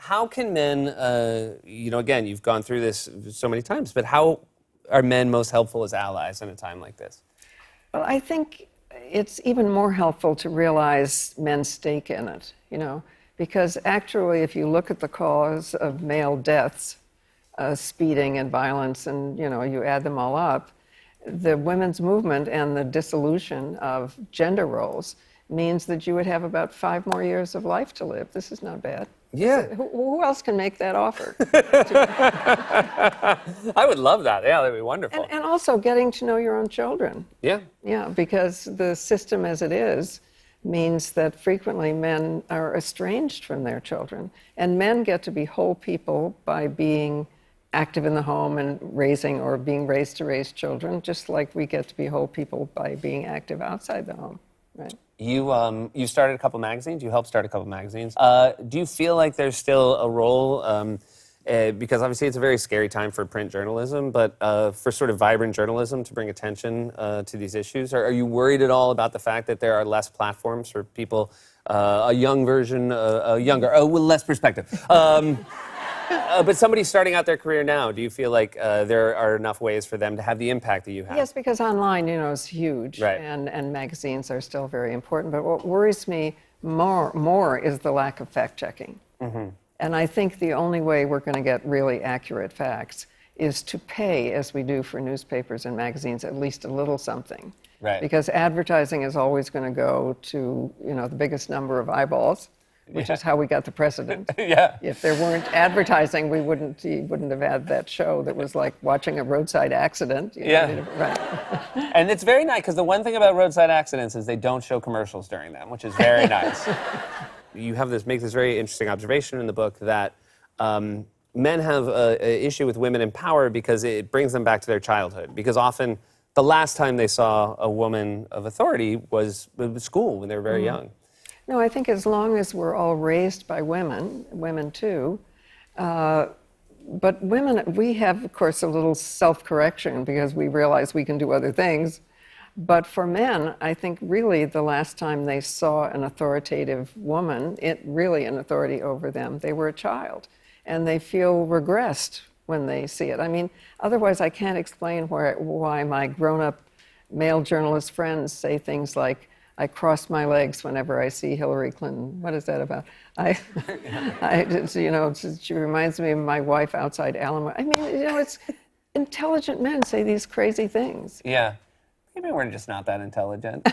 How can men, again, you've gone through this so many times, but how are men most helpful as allies in a time like this? Well, I think it's even more helpful to realize men's stake in it, because actually, if you look at the cause of male deaths, speeding and violence, and you add them all up, the women's movement and the dissolution of gender roles means that you would have about 5 more years of life to live. This is not bad. Yeah. Who else can make that offer? I would love that. Yeah, that'd be wonderful. And also getting to know your own children. Yeah. Yeah, because the system as it is means that frequently men are estranged from their children. And men get to be whole people by being active in the home and raising or being raised to raise children, just like we get to be whole people by being active outside the home, right? You started a couple magazines. You helped start a couple magazines. Do you feel like there's still a role, because obviously it's a very scary time for print journalism, but for sort of vibrant journalism to bring attention to these issues? Are you worried at all about the fact that there are less platforms for people, a young version, with less perspective? But somebody starting out their career now, do you feel like there are enough ways for them to have the impact that you have? Yes, because online, is huge, right. and magazines are still very important. But what worries me more is the lack of fact-checking. Mm-hmm. And I think the only way we're going to get really accurate facts is to pay, as we do for newspapers and magazines, at least a little something. Right. Because advertising is always going to go to, the biggest number of eyeballs, which is how we got the president. Yeah. If there weren't advertising, he wouldn't have had that show that was like watching a roadside accident. Yeah. Right. And it's very nice, because the one thing about roadside accidents is they don't show commercials during them, which is very nice. You make this very interesting observation in the book that men have an issue with women in power because it brings them back to their childhood. Because often the last time they saw a woman of authority was school, when they were very young. No, I think as long as we're all raised by women too, but women, we have, of course, a little self-correction because we realize we can do other things. But for men, I think really the last time they saw an authoritative woman, really an authority over them, they were a child. And they feel regressed when they see it. I mean, otherwise I can't explain why my grown-up male journalist friends say things like, I cross my legs whenever I see Hillary Clinton. What is that about? She reminds me of my wife outside Alamo. I mean, it's intelligent men say these crazy things. Yeah. Maybe we're just not that intelligent.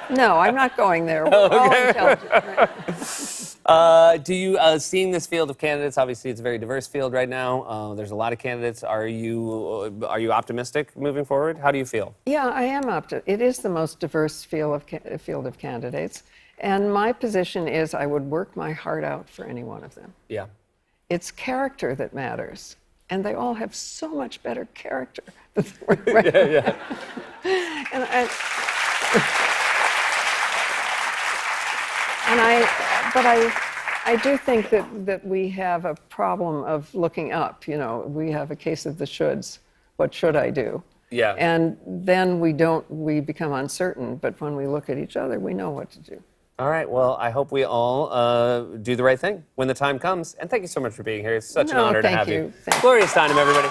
No, I'm not going there. We're all intelligent. Right? Do you, seeing this field of candidates, obviously it's a very diverse field right now. There's a lot of candidates. Are you optimistic moving forward? How do you feel? Yeah, I am optimistic. It is the most diverse field of candidates. And my position is I would work my heart out for any one of them. Yeah. It's character that matters. And they all have so much better character. Right? Yeah. But I do think that we have a problem of looking up. We have a case of the shoulds. What should I do? Yeah. And then we become uncertain. But when we look at each other, we know what to do. All right. Well, I hope we all do the right thing when the time comes. And thank you so much for being here. It's such an honor to have you. Thank you. Gloria Steinem, everybody.